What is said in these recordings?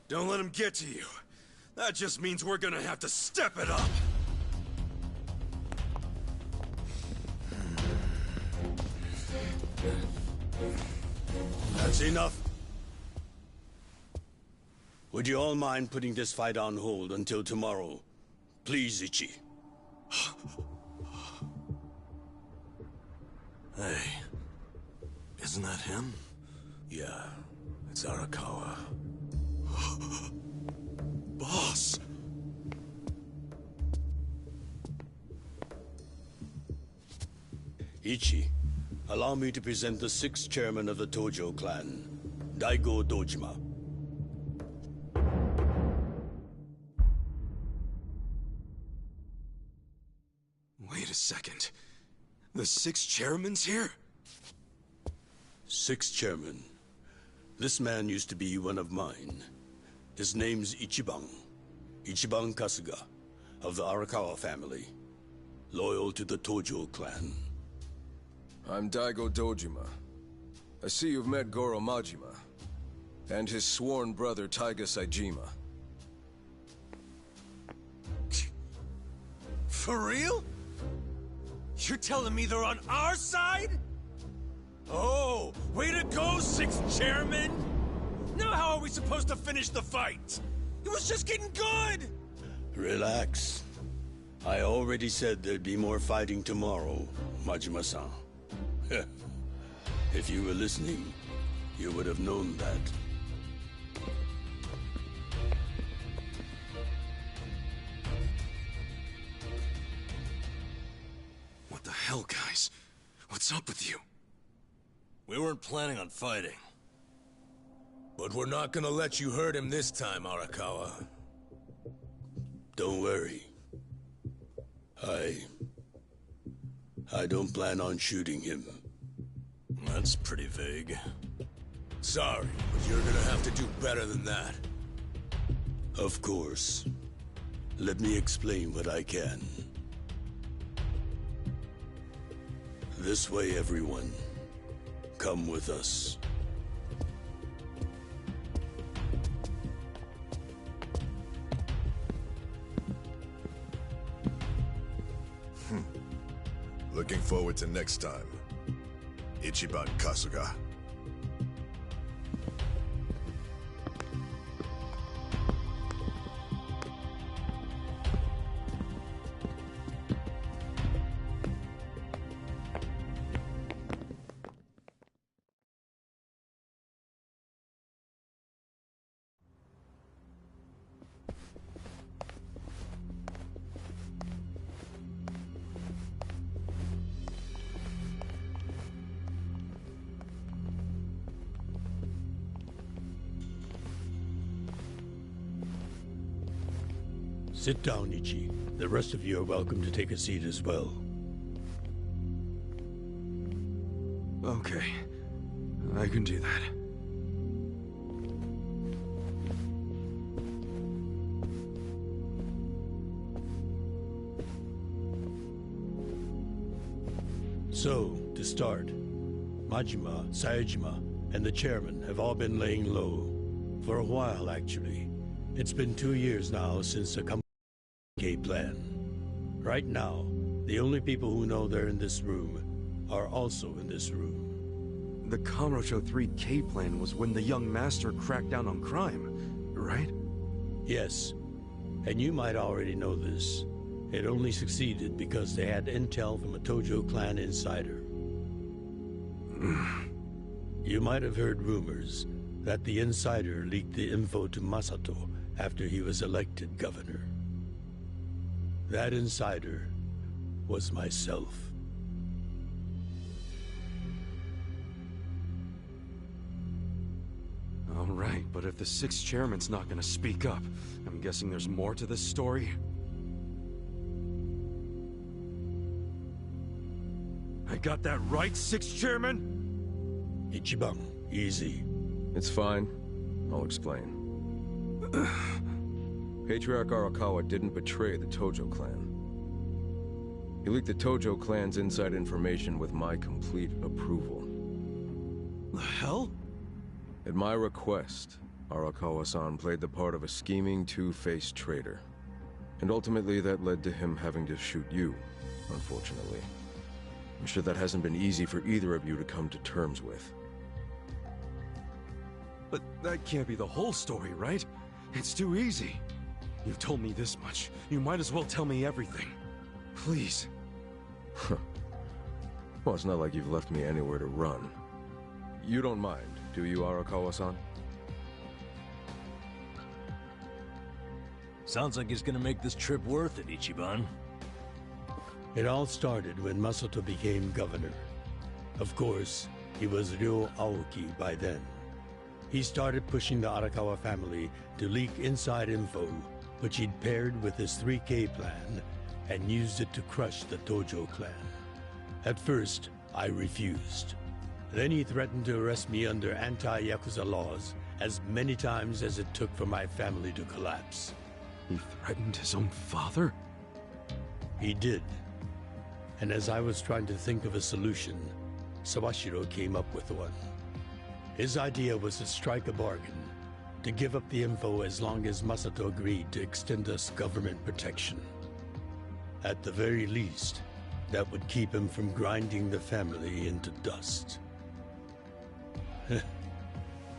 Don't let him get to you. That just means we're gonna have to step it up. That's enough. Would you all mind putting this fight on hold until tomorrow? Please, Ichi. Hey, isn't that him? Yeah, it's Arakawa. Boss! Ichi, allow me to present the 6th chairman of the Tojo clan, Daigo Dojima. Wait a second. The 6th chairman's here? 6th chairman. This man used to be one of mine. His name's Ichiban. Ichiban Kasuga, of the Arakawa family. Loyal to the Tojo clan. I'm Daigo Dojima. I see you've met Goro Majima, and his sworn brother Taiga Saejima. For real? You're telling me they're on our side? Oh, way to go, 6th chairman! Now how are we supposed to finish the fight? It was just getting good! Relax. I already said there'd be more fighting tomorrow, Majima-san. If you were listening, you would have known that. What the hell, guys? What's up with you? We weren't planning on fighting. But we're not gonna let you hurt him this time, Arakawa. Don't worry. I don't plan on shooting him. That's pretty vague. Sorry, but you're gonna have to do better than that. Of course. Let me explain what I can. This way, everyone. Come with us. Looking forward to next time. Ichiban Kasuga. Sit down, Ichi. The rest of you are welcome to take a seat as well. Okay. I can do that. So, to start, Majima, Saejima, and the chairman have all been laying low. For a while, actually. It's been 2 years now since the K plan. Right now, the only people who know they're in this room are also in this room. The Kamurocho 3K plan was when the young master cracked down on crime, right? Yes, and you might already know this. It only succeeded because they had intel from a Tojo clan insider. You might have heard rumors that the insider leaked the info to Masato after he was elected governor. That insider was myself. All right, but if the 6th chairman's not gonna speak up, I'm guessing there's more to this story? I got that right, 6th chairman? Ichiban, easy. It's fine. I'll explain. Patriarch Arakawa didn't betray the Tojo clan. He leaked the Tojo clan's inside information with my complete approval. The hell? At my request, Arakawa-san played the part of a scheming, two-faced traitor. And ultimately that led to him having to shoot you, unfortunately. I'm sure that hasn't been easy for either of you to come to terms with. But that can't be the whole story, right? It's too easy. You've told me this much. You might as well tell me everything. Please. Well, it's not like you've left me anywhere to run. You don't mind, do you, Arakawa-san? Sounds like he's gonna make this trip worth it, Ichiban. It all started when Masato became governor. Of course, he was Ryo Aoki by then. He started pushing the Arakawa family to leak inside info, which he'd paired with his 3K plan and used it to crush the Tojo clan. At first, I refused. Then he threatened to arrest me under anti-Yakuza laws as many times as it took for my family to collapse. He threatened his own father? He did. And as I was trying to think of a solution, Sawashiro came up with one. His idea was to strike a bargain, to give up the info as long as Masato agreed to extend us government protection. At the very least, that would keep him from grinding the family into dust.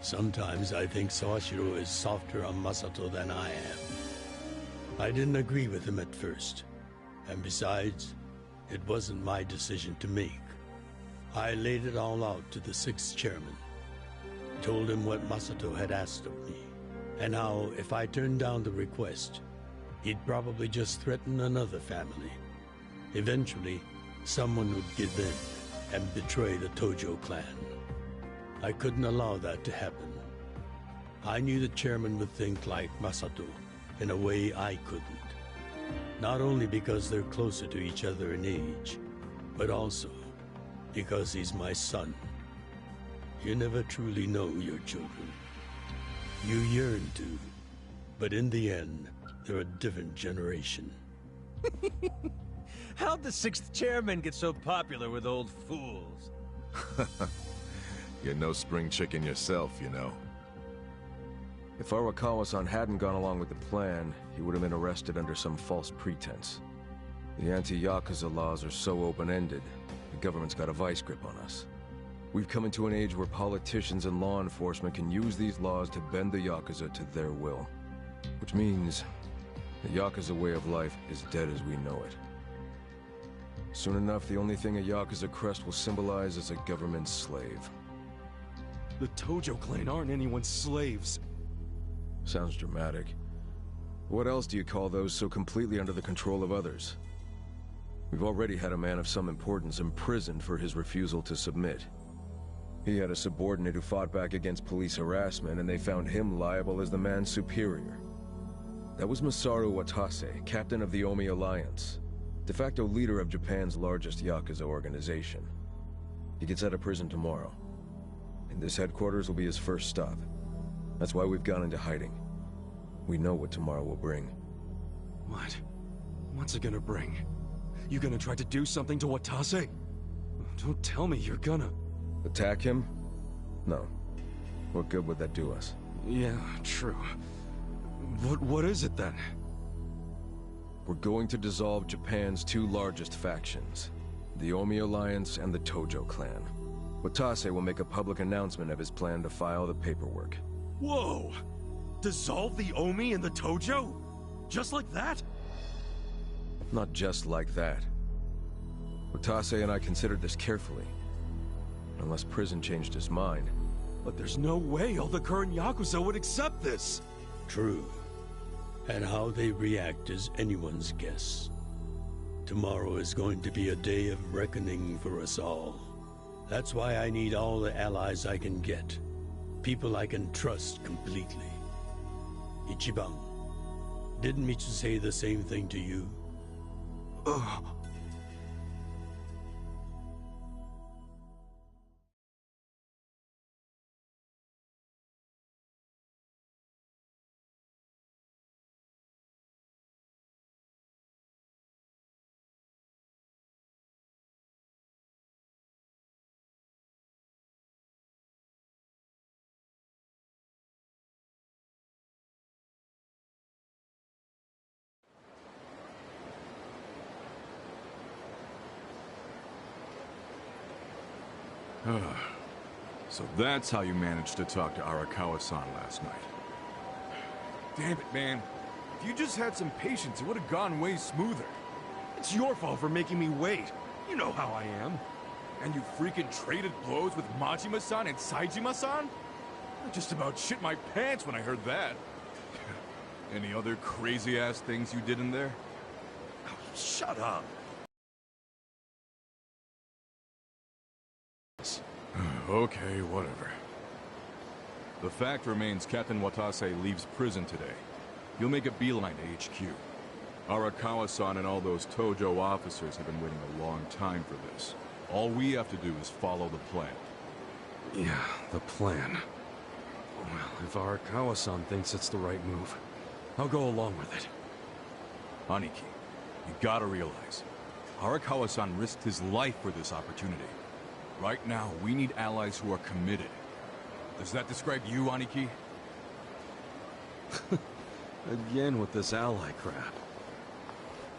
Sometimes I think Sawashiro is softer on Masato than I am. I didn't agree with him at first, and besides, it wasn't my decision to make. I laid it all out to the 6th chairman, told him what Masato had asked of me, and how if I turned down the request, he'd probably just threaten another family. Eventually, someone would give in and betray the Tojo clan. I couldn't allow that to happen. I knew the chairman would think like Masato in a way I couldn't. Not only because they're closer to each other in age, but also because he's my son. You never truly know your children. You yearn to, but in the end, they're a different generation. How'd the 6th chairman get so popular with old fools? You're no spring chicken yourself, you know. If Arakawa-san hadn't gone along with the plan, he would have been arrested under some false pretense. The anti-Yakuza laws are so open-ended, the government's got a vice grip on us. We've come into an age where politicians and law enforcement can use these laws to bend the Yakuza to their will. Which means, the Yakuza way of life is dead as we know it. Soon enough, the only thing a Yakuza crest will symbolize is a government slave. The Tojo clan aren't anyone's slaves. Sounds dramatic. What else do you call those so completely under the control of others? We've already had a man of some importance imprisoned for his refusal to submit. He had a subordinate who fought back against police harassment, and they found him liable as the man's superior. That was Masaru Watase, captain of the Omi Alliance, de facto leader of Japan's largest Yakuza organization. He gets out of prison tomorrow, and this headquarters will be his first stop. That's why we've gone into hiding. We know what tomorrow will bring. What? What's it gonna bring? You gonna try to do something to Watase? Don't tell me you're gonna... Attack him? No. What good would that do us? Yeah, true. What is it then? We're going to dissolve Japan's 2 largest factions, the Omi Alliance and the Tojo clan. Watase will make a public announcement of his plan to file the paperwork. Whoa! Dissolve the Omi and the Tojo? Just like that? Not just like that. Watase and I considered this carefully. Unless prison changed his mind. But there's no way all the current Yakuza would accept this! True. And how they react is anyone's guess. Tomorrow is going to be a day of reckoning for us all. That's why I need all the allies I can get. People I can trust completely. Ichiban, didn't Michu say the same thing to you? Ugh. So that's how you managed to talk to Arakawa-san last night. Damn it, man. If you just had some patience, it would have gone way smoother. It's your fault for making me wait. You know how I am. And you freaking traded blows with Majima-san and Saejima-san? I just about shit my pants when I heard that. Any other crazy-ass things you did in there? Oh, shut up. Okay, whatever. The fact remains Captain Watase leaves prison today. You'll make a beeline to HQ. Arakawa-san and all those Tojo officers have been waiting a long time for this. All we have to do is follow the plan. Yeah, the plan. Well, if Arakawa-san thinks it's the right move, I'll go along with it. Aniki, you gotta realize, Arakawa-san risked his life for this opportunity. Right now, we need allies who are committed. Does that describe you, Aniki? Again with this ally crap.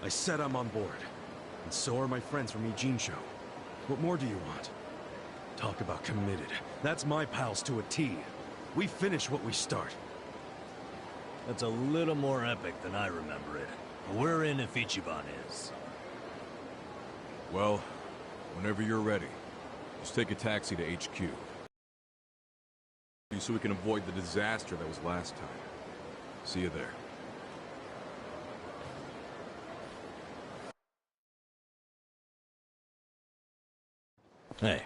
I said I'm on board. And so are my friends from Ijincho. What more do you want? Talk about committed. That's my pals to a T. We finish what we start. That's a little more epic than I remember it. But we're in if Ichiban is. Well, whenever you're ready, just take a taxi to HQ. So we can avoid the disaster that was last time. See you there. Hey.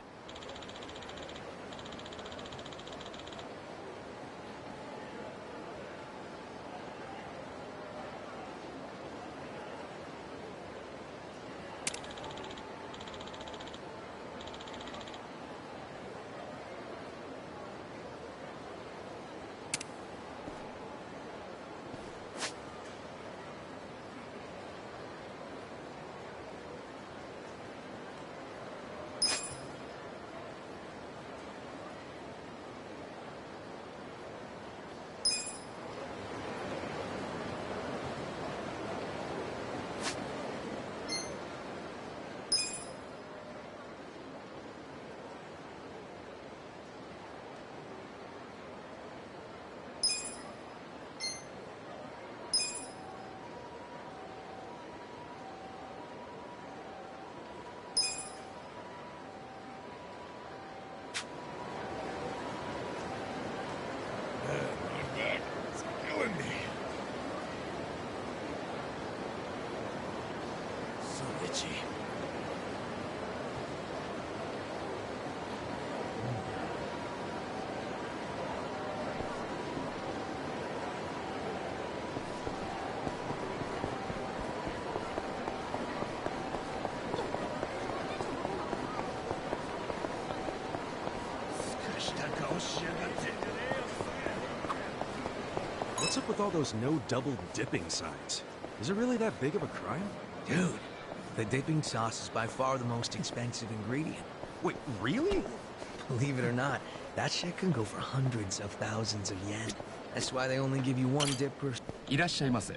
What's up with all those no double dipping signs? Is it really that big of a crime? Dude, the dipping sauce is by far the most expensive ingredient. Wait, really? Believe it or not, that shit can go for hundreds of thousands of yen. That's why they only give you one dip per... いらっしゃいませ。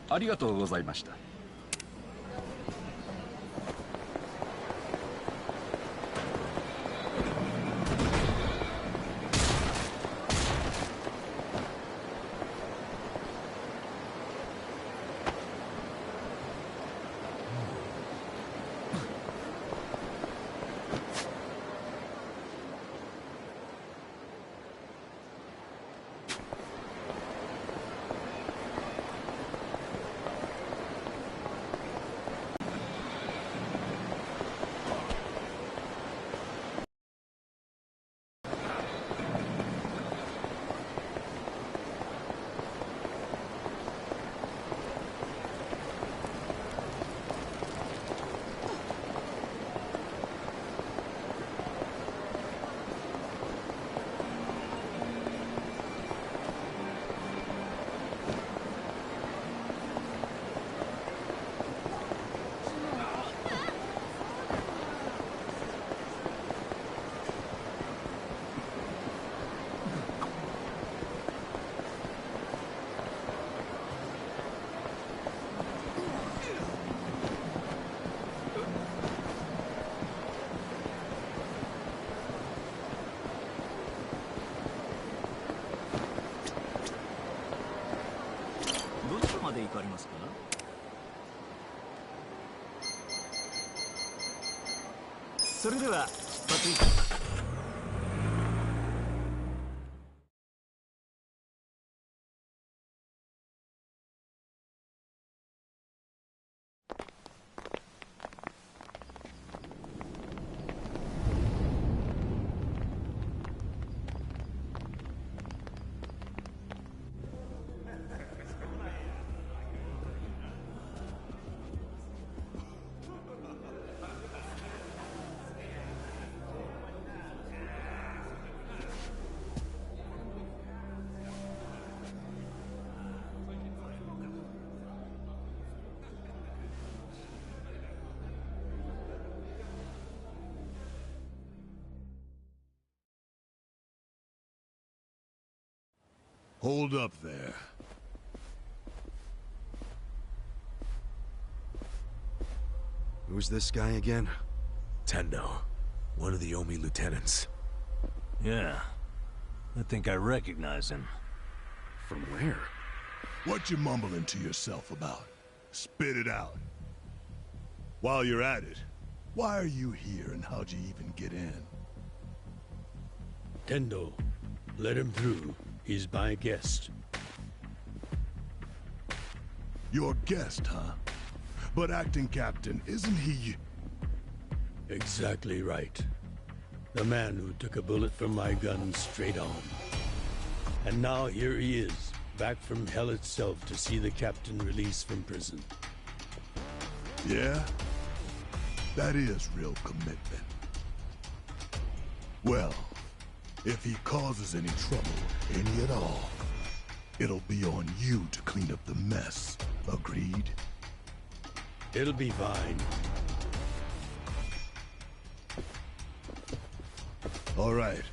ありがとうございました。で行かれますか？それでは出発いたします。Hold up there. Who's this guy again? Tendo, one of the Omi lieutenants. Yeah, I think I recognize him. From where? What you mumbling to yourself about? Spit it out. While you're at it, why are you here and how'd you even get in? Tendo, let him through. He's my guest. Your guest, huh? But acting captain, isn't he... Exactly right. The man who took a bullet from my gun straight on. And now here he is, back from hell itself to see the captain released from prison. Yeah? That is real commitment. Well, if he causes any trouble, any at all, it'll be on you to clean up the mess. Agreed? It'll be fine. All right.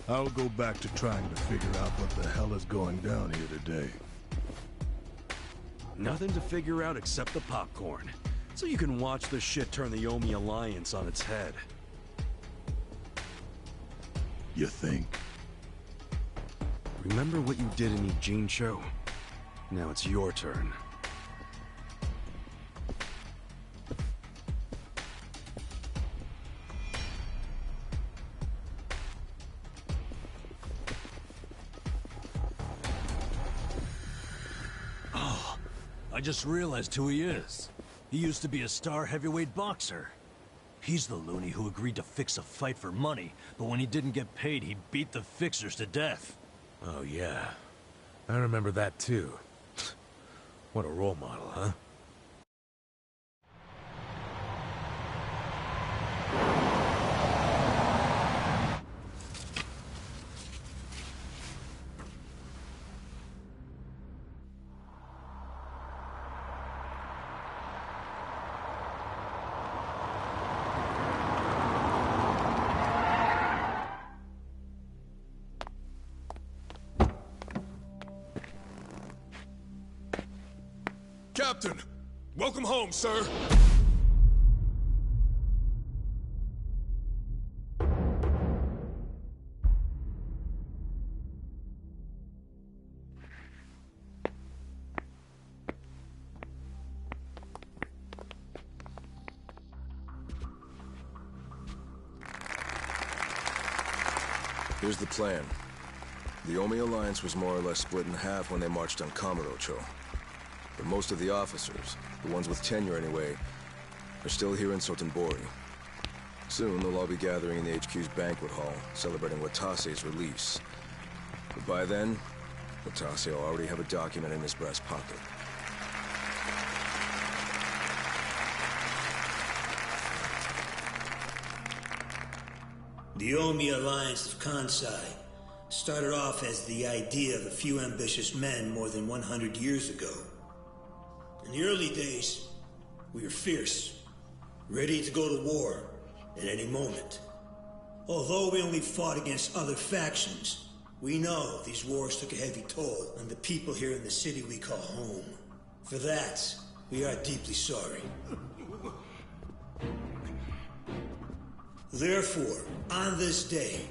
I'll go back to trying to figure out what the hell is going down here today. Nothing to figure out except the popcorn. So you can watch the shit turn the Omi Alliance on its head. You think? Remember what you did in Ijincho? Now it's your turn. Oh, I just realized who he is. He used to be a star heavyweight boxer. He's the loony who agreed to fix a fight for money, but when he didn't get paid, he beat the fixers to death. Oh, yeah. I remember that, too. What a role model, huh? Captain! Welcome home, sir! Here's the plan. The Omi Alliance was more or less split in half when they marched on Kamurocho. But most of the officers, the ones with tenure anyway, are still here in Sotenbori. Soon they'll all be gathering in the HQ's banquet hall, celebrating Watase's release. But by then, Watase will already have a document in his breast pocket. The Omi Alliance of Kansai started off as the idea of a few ambitious men more than 100 years ago. In the early days, we were fierce, ready to go to war at any moment. Although we only fought against other factions, we know these wars took a heavy toll on the people here in the city we call home. For that, we are deeply sorry. Therefore, on this day,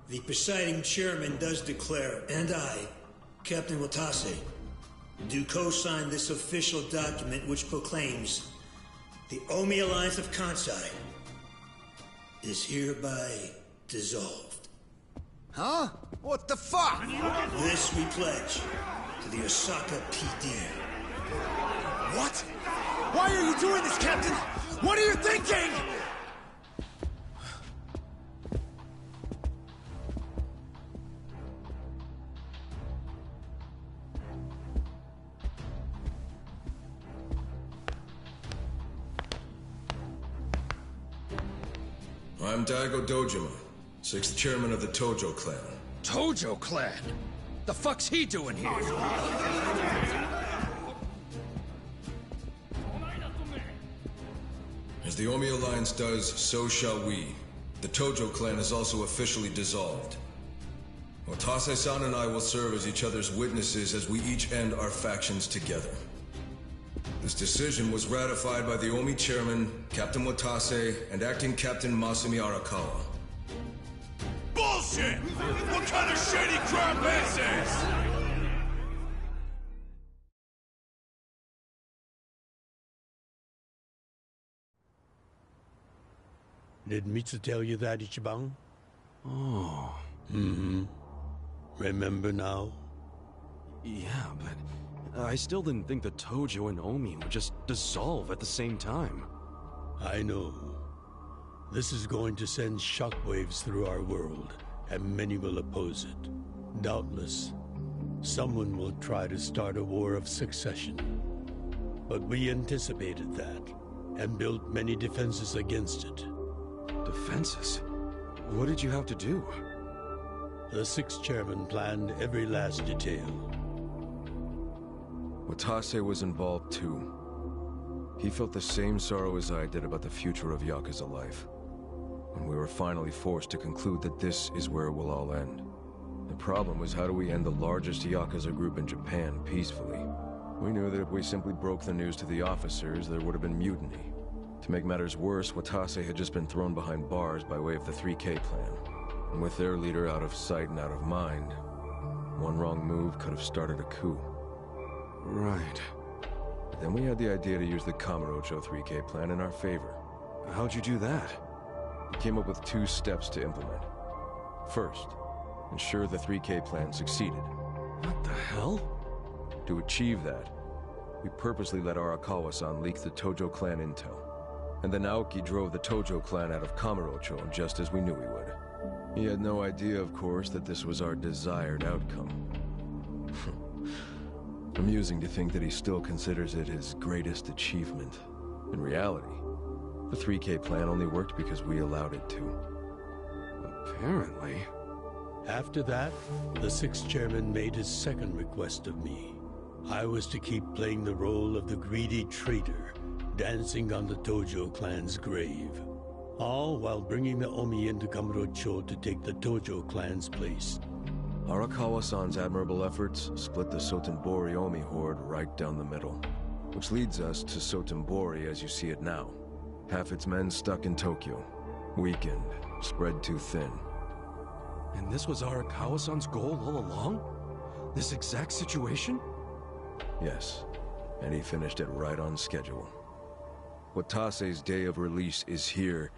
the presiding chairman does declare, and I, Captain Watase, Do co-sign this official document which proclaims the Omi Alliance of Kansai is hereby dissolved. Huh? What the fuck? This we pledge to the Osaka PD. What? Why are you doing this, Captain? What are you thinking? I'm Daigo Dojima, 6th chairman of the Tojo clan. Tojo clan? The fuck's he doing here? As the Omi Alliance does, so shall we. The Tojo clan is also officially dissolved. Watase-san and I will serve as each other's witnesses as we each end our factions together. This decision was ratified by the Omi chairman, Captain Watase, and acting Captain Masumi Arakawa. Bullshit! What kind of shady crap is this? Did Mitsu tell you that, Ichiban? Oh. Remember now? Yeah, but I still didn't think the Tojo and Omi would just dissolve at the same time. I know. This is going to send shockwaves through our world, and many will oppose it. Doubtless, someone will try to start a war of succession. But we anticipated that, and built many defenses against it. Defenses? What did you have to do? The 6th chairman planned every last detail. Watase was involved too. He felt the same sorrow as I did about the future of Yakuza life. When we were finally forced to conclude that this is where it will all end. The problem was, how do we end the largest Yakuza group in Japan peacefully? We knew that if we simply broke the news to the officers, there would have been mutiny. To make matters worse, Watase had just been thrown behind bars by way of the 3K plan. And with their leader out of sight and out of mind, one wrong move could have started a coup. Right. But then we had the idea to use the Kamurocho 3K plan in our favor. How'd you do that? We came up with 2 steps to implement. First, ensure the 3K plan succeeded. What the hell? To achieve that, we purposely let Arakawa-san leak the Tojo clan intel. And then Aoki drove the Tojo clan out of Kamurocho just as we knew he would. He had no idea, of course, that this was our desired outcome. Amusing to think that he still considers it his greatest achievement. In reality, the 3K plan only worked because we allowed it to. Apparently. After that, the 6th chairman made his second request of me. I was to keep playing the role of the greedy traitor, dancing on the Tojo clan's grave. All while bringing the Omi into Kamurocho to take the Tojo clan's place. Arakawa-san's admirable efforts split the Sotenbori Omi horde right down the middle. Which leads us to Sotenbori as you see it now. Half its men stuck in Tokyo. Weakened, spread too thin. And this was Arakawa-san's goal all along? This exact situation? Yes, and he finished it right on schedule. Watase's day of release is here,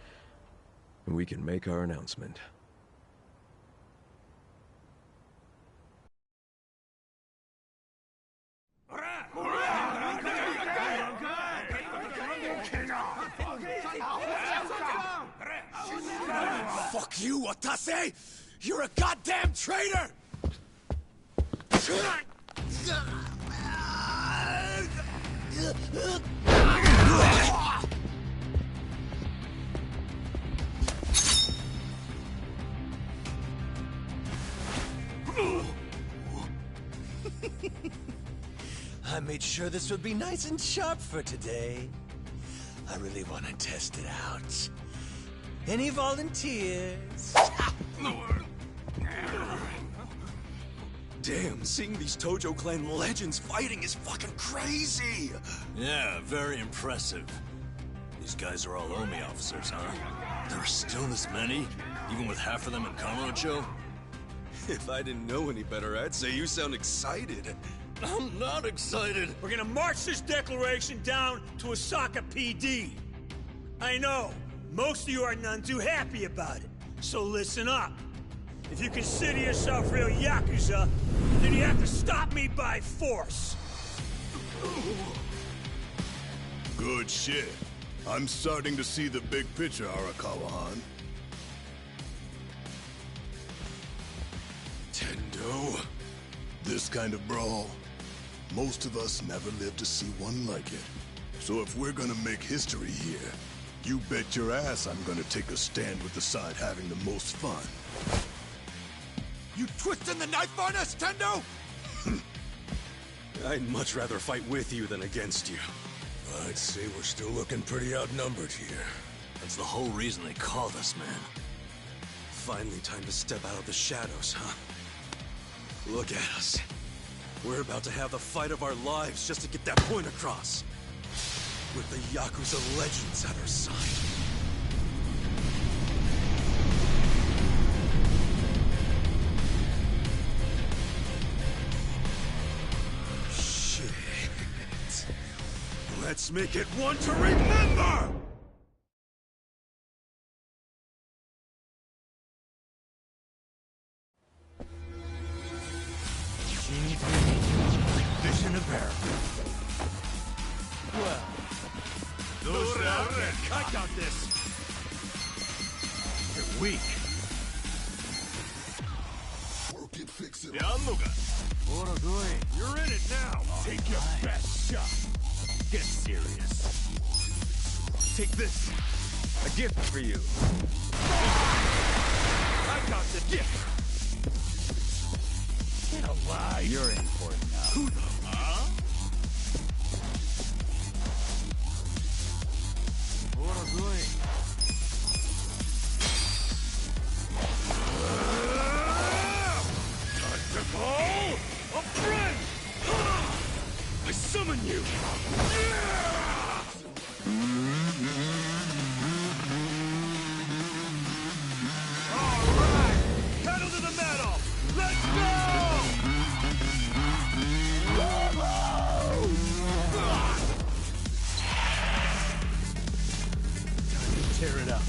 and we can make our announcement. Fuck you, Watase! You're a goddamn traitor! I made sure this would be nice and sharp for today. I really want to test it out. Any volunteers? Damn, seeing these Tojo clan legends fighting is fucking crazy! Yeah, very impressive. These guys are all Omi officers, huh? There are still this many? Even with half of them in Kamurocho? If I didn't know any better, I'd say you sound excited. I'm not excited. We're gonna march this declaration down to Osaka PD. I know, most of you are none too happy about it, so listen up. If you consider yourself real Yakuza, then you have to stop me by force. Good shit. I'm starting to see the big picture, Arakawa-han. Tendo. This kind of brawl, most of us never lived to see one like it. So if we're gonna make history here, you bet your ass I'm gonna take a stand with the side having the most fun. You twisting the knife on us, Tendo? I'd much rather fight with you than against you. I'd say we're still looking pretty outnumbered here. That's the whole reason they called us, man. Finally time to step out of the shadows, huh? Look at us. We're about to have the fight of our lives just to get that point across. With the Yakuza legends at our side. Shit. Let's make it one to remember! Vision of Air. Well, those I got this. You're weak. Work it, fix it. You're in it now. Take your best shot. Get serious. Take this. A gift for you. I got the gift. Get alive. You're in for it now. Who the? A friend! I summon you! Alright! Pedal to the metal! Let's go! Time to tear it up.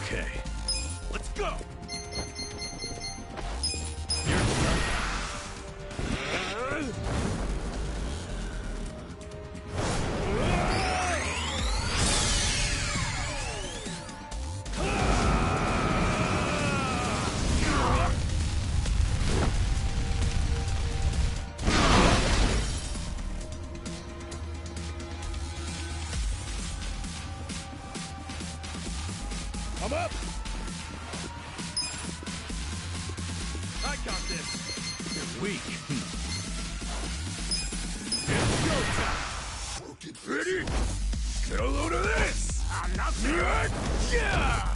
Okay, let's go! I'm up! I got this! You're weak. It's showtime! Ready? Get a load of this! I'm not good! Yeah!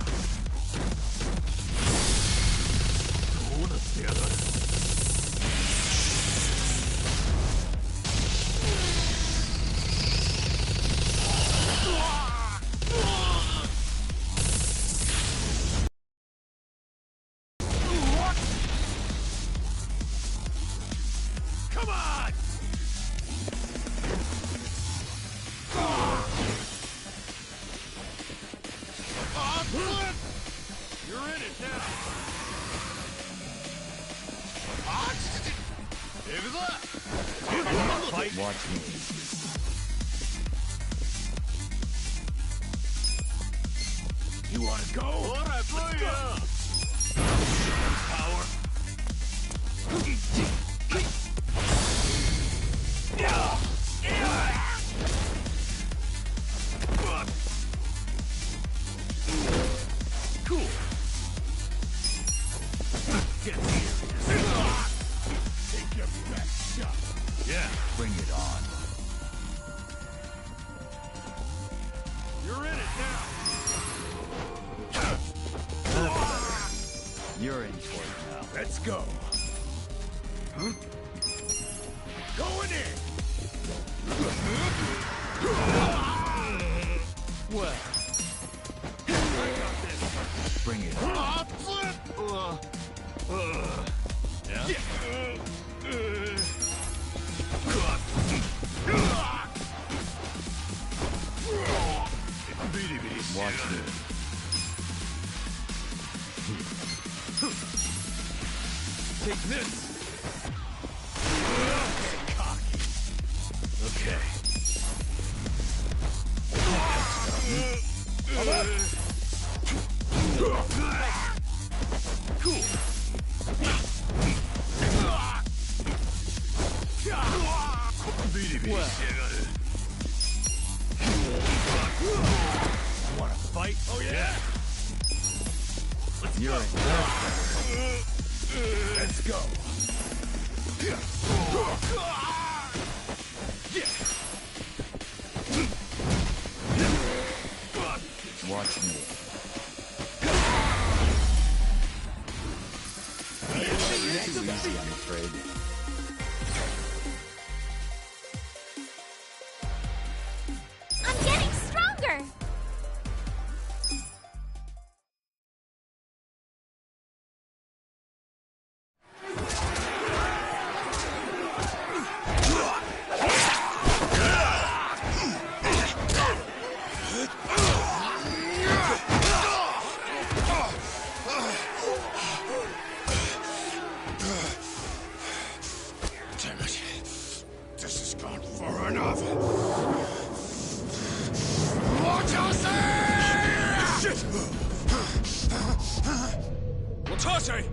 Come on! You're in it now! Fight. Watch me. You wanna go? Let's go! Power. Cool. Get serious. Take your best shot. Yeah, bring it on. You're in it now. go. Huh? Going in! Well, I got this. Bring it on. Flip! Yeah? Watch this. Take this! Cocky. Okay. Cool. Wanna fight? Oh yeah! You're Let's go. Watch me. Too easy, I'm afraid. I'm getting stronger! Damn it. This has gone far enough. Shit! Watase!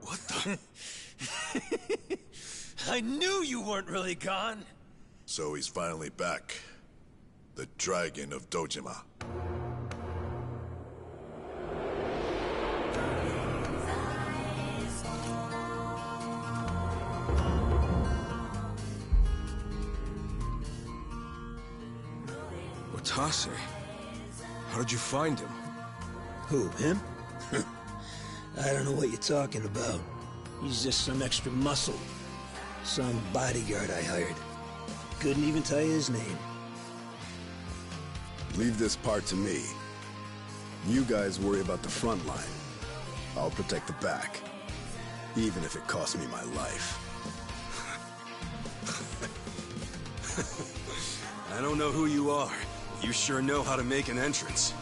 What the? I knew you weren't really gone. So he's finally back. The Dragon of Dojima. Watase? How did you find him? Who, him? I don't know what you're talking about. He's just some extra muscle. Some bodyguard I hired. Couldn't even tell you his name. Leave this part to me. You guys worry about the front line. I'll protect the back. Even if it costs me my life. I don't know who you are. You sure know how to make an entrance.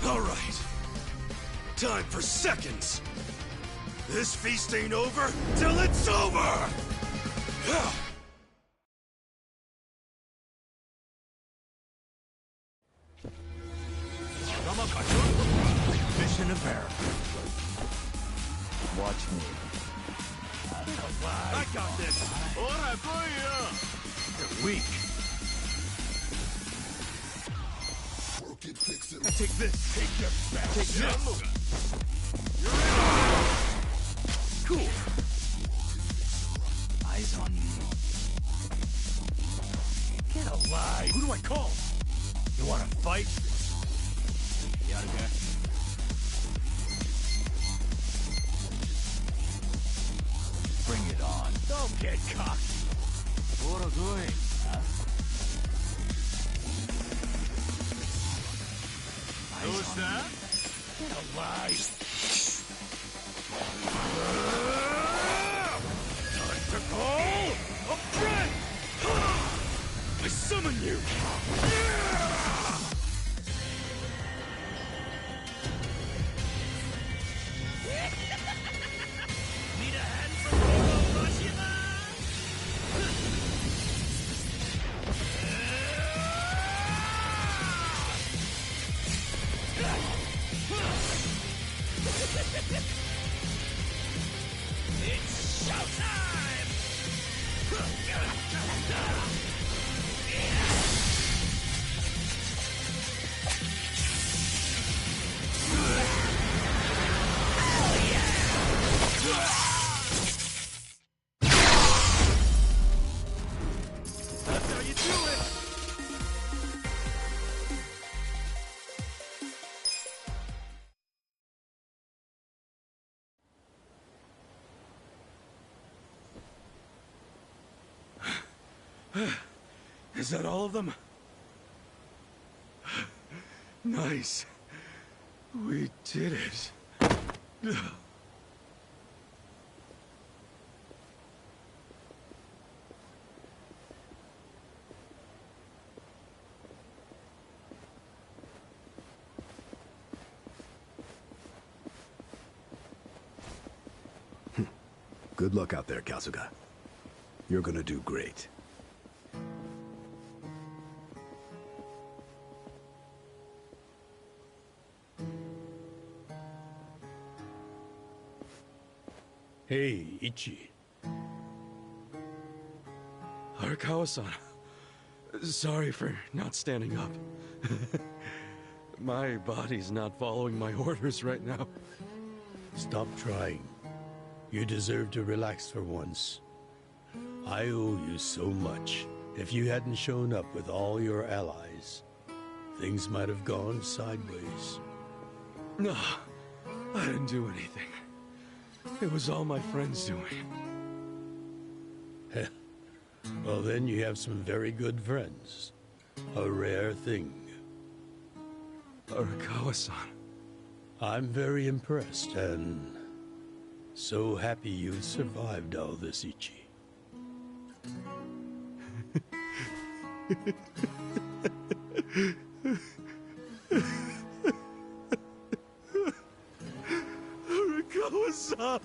All right. Time for seconds. This feast ain't over till it's over! Mission of error. Watch me. I got this. You're weak. Take this. Take your back. Take this. You're in. Cool. Eyes on me. Get alive. Who do I call? You want to fight? You out of here? Bring it on. Don't get cocky. What are doing? Huh? Who's that? Get alive. Time to go! Up front! I summon you! Need a hand from Hiroshima? It's showtime! Is that all of them? Nice. We did it. Good luck out there, Kasuga. You're gonna do great. Hey, Ichi. Arakawa-san. Sorry for not standing up. My body's not following my orders right now. Stop trying. You deserve to relax for once. I owe you so much. If you hadn't shown up with all your allies, things might have gone sideways. No, I didn't do anything. It was all my friends doing. Well, then you have some very good friends. A rare thing. Arakawa-san. I'm very impressed and so happy you survived all this, Ichi. Arakawa-san!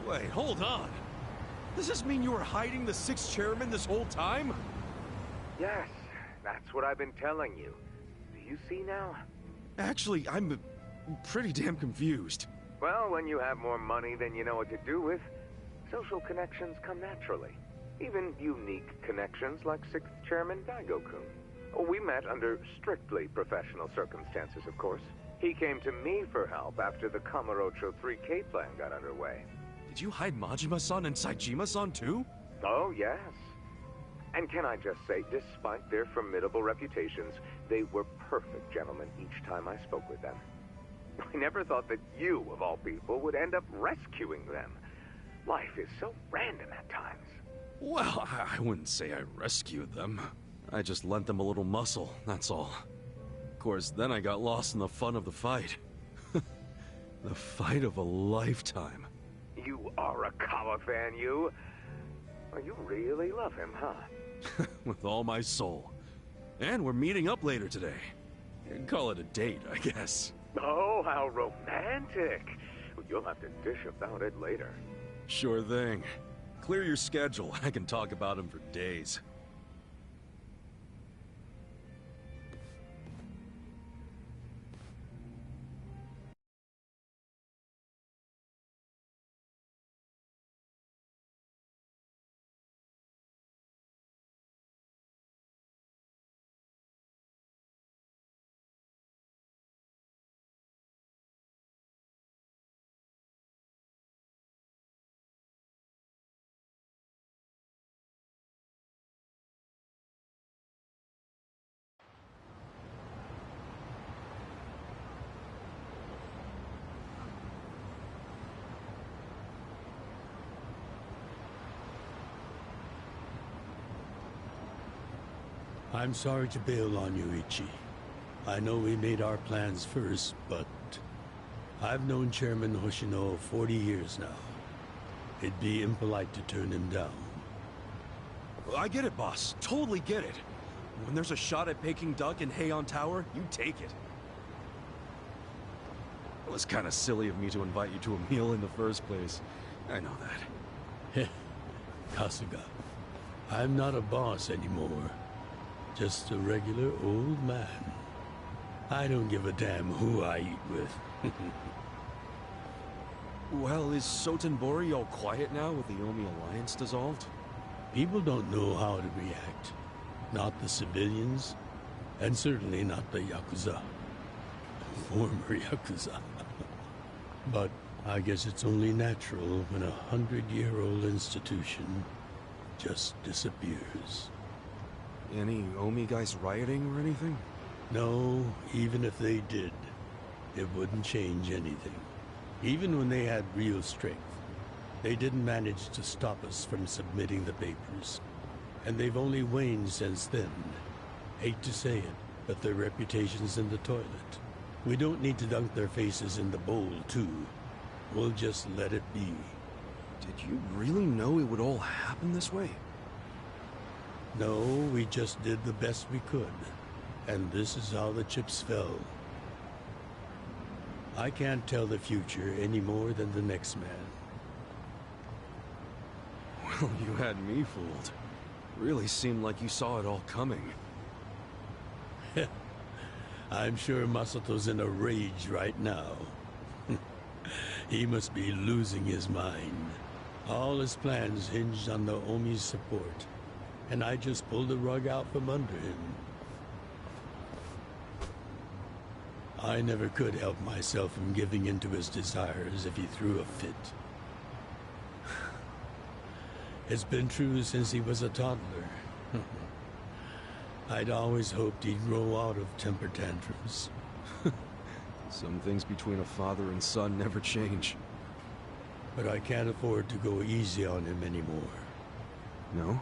Wait, hold on! Does this mean you were hiding the sixth chairman this whole time? Yes, that's what I've been telling you. Do you see now? Actually, I'm pretty damn confused. Well, when you have more money than you know what to do with, social connections come naturally. Even unique connections like sixth chairman Tdogg-kun. We met under strictly professional circumstances, of course. He came to me for help after the Kamurocho 3K plan got underway. Did you hide Majima-san and Saejima-san too? Oh, yes. And can I just say, despite their formidable reputations, they were perfect gentlemen each time I spoke with them. I never thought that you, of all people, would end up rescuing them. Life is so random at times. Well, I wouldn't say I rescued them. I just lent them a little muscle, that's all. Of course, then I got lost in the fun of the fight. The fight of a lifetime. You are a Kawa fan, you. Well, you really love him, huh? With all my soul. And we're meeting up later today. Call it a date, I guess. Oh, how romantic. You'll have to dish about it later. Sure thing. Clear your schedule. I can talk about him for days. I'm sorry to bail on you, Ichi. I know we made our plans first, but I've known Chairman Hoshino 40 years now. It'd be impolite to turn him down. I get it, boss. Totally get it. When there's a shot at Peking Duck in Heian Tower, you take it. It was kind of silly of me to invite you to a meal in the first place. I know that. Kasuga, I'm not a boss anymore. Just a regular old man. I don't give a damn who I eat with. Well, is Sotenbori all quiet now with the Omi Alliance dissolved? People don't know how to react. Not the civilians, and certainly not the Yakuza. Former Yakuza. But I guess it's only natural when a 100-year-old institution just disappears. Any Omi guys rioting or anything? No, even if they did, it wouldn't change anything. Even when they had real strength, they didn't manage to stop us from submitting the papers. And they've only waned since then. Hate to say it, but their reputation's in the toilet. We don't need to dunk their faces in the bowl, too. We'll just let it be. Did you really know it would all happen this way? No, we just did the best we could. And this is how the chips fell. I can't tell the future any more than the next man. Well, you had me fooled. Really seemed like you saw it all coming. I'm sure Masato's in a rage right now. He must be losing his mind. All his plans hinged on the Omi's support, and I just pulled the rug out from under him. I never could help myself from giving in to his desires if he threw a fit. It's been true since he was a toddler. I'd always hoped he'd grow out of temper tantrums. Some things between a father and son never change. But I can't afford to go easy on him anymore. No?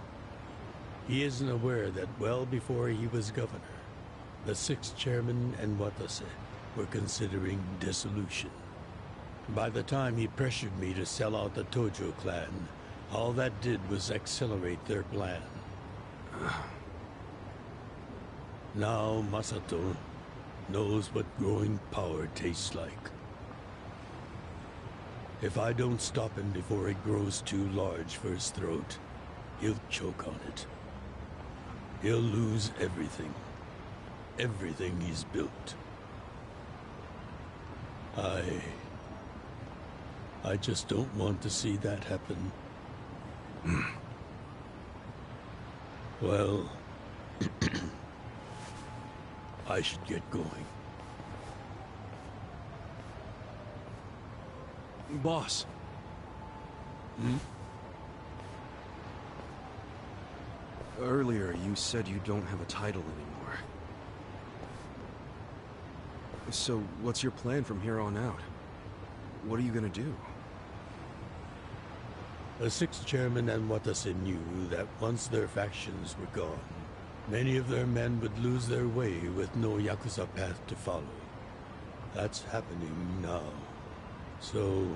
He isn't aware that well before he was governor, the 6th chairman and Watase were considering dissolution. By the time he pressured me to sell out the Tojo clan, all that did was accelerate their plan. Now Masato knows what growing power tastes like. If I don't stop him before it grows too large for his throat, he'll choke on it. He'll lose everything. Everything he's built. I just don't want to see that happen. Well, I should get going. Boss. Earlier, you said you don't have a title anymore. So, what's your plan from here on out? What are you gonna do? The 6th chairman and Watase knew that once their factions were gone, many of their men would lose their way with no Yakuza path to follow. That's happening now. So,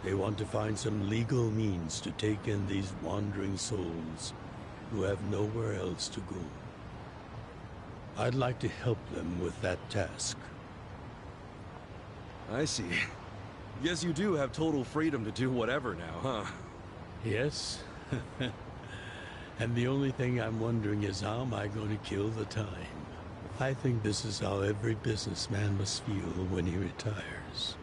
they want to find some legal means to take in these wandering souls who have nowhere else to go. I'd like to help them with that task. I see. Guess you do have total freedom to do whatever now, huh? Yes. And the only thing I'm wondering is how am I going to kill the time? I think this is how every businessman must feel when he retires.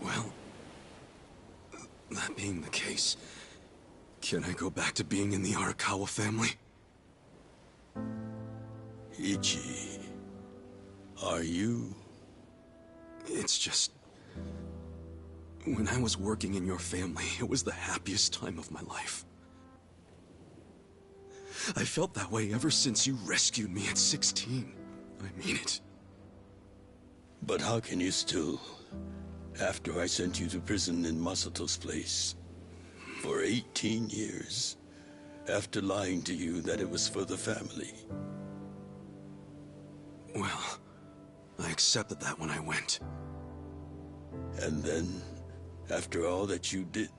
Well, that being the case, can I go back to being in the Arakawa family? Ichi, are you? It's just... when I was working in your family, it was the happiest time of my life. I felt that way ever since you rescued me at 16. I mean it. But how can you still After I sent you to prison in Masato's place. For 18 years. After lying to you that it was for the family. Well, I accepted that when I went. And then, after all that you did,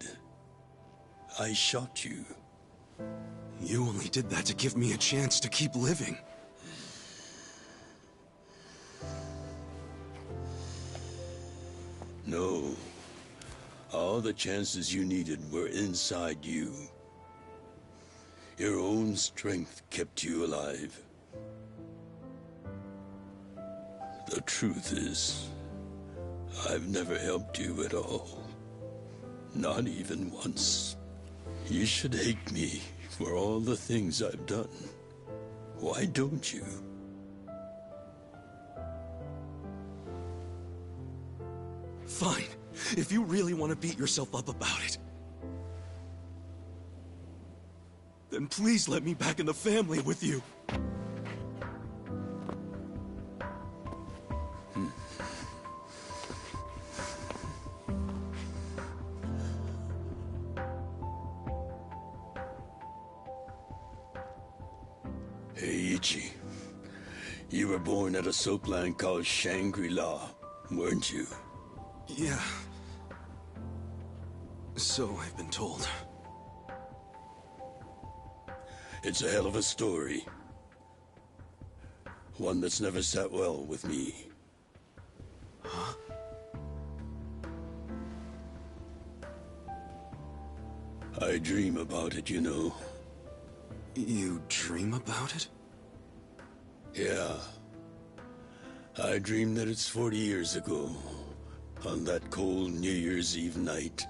I shot you. You only did that to give me a chance to keep living. No. All the chances you needed were inside you. Your own strength kept you alive. The truth is, I've never helped you at all. Not even once. You should hate me for all the things I've done. Why don't you? Fine. If you really want to beat yourself up about it, then please let me back in the family with you. Hey, Ichi. You were born at a soapland called Shangri-La, weren't you? Yeah. So I've been told. It's a hell of a story. One that's never sat well with me. Huh? I dream about it, you know. You dream about it? Yeah. I dream that it's 40 years ago, on that cold New Year's Eve night.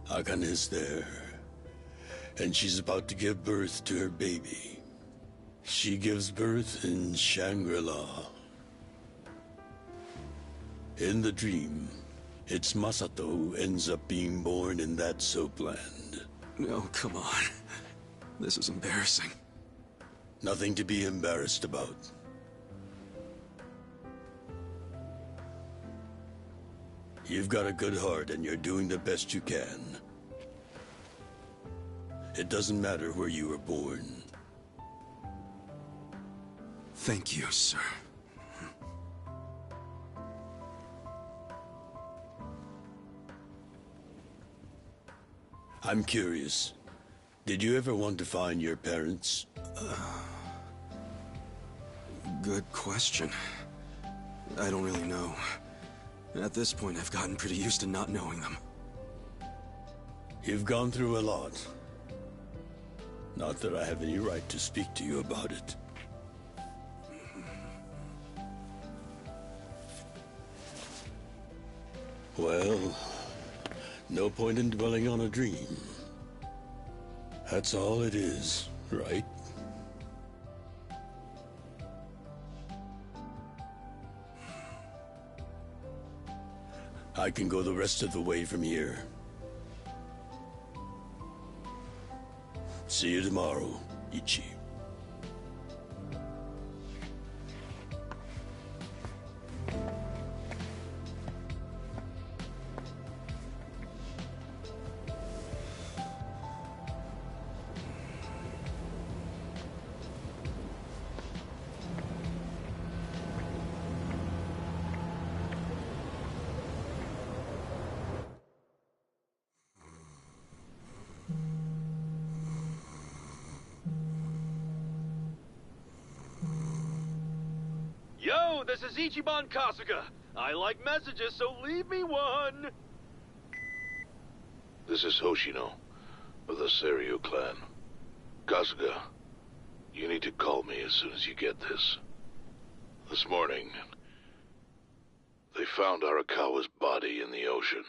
Akane is there, and she's about to give birth to her baby. She gives birth in Shangri-La. In the dream, it's Masato who ends up being born in that soapland. No, come on. This is embarrassing. Nothing to be embarrassed about. You've got a good heart and you're doing the best you can. It doesn't matter where you were born. Thank you, sir. I'm curious. Did you ever want to find your parents? Good question. I don't really know. At this point, I've gotten pretty used to not knowing them. You've gone through a lot. Not that I have any right to speak to you about it. Well, no point in dwelling on a dream. That's all it is, right? I can go the rest of the way from here. See you tomorrow, Ichi. Yo, this is Ichiban Kasuga. I like messages, so leave me one. This is Hoshino, of the Seiryu clan. Kasuga, you need to call me as soon as you get this. This morning, they found Arakawa's body in the ocean.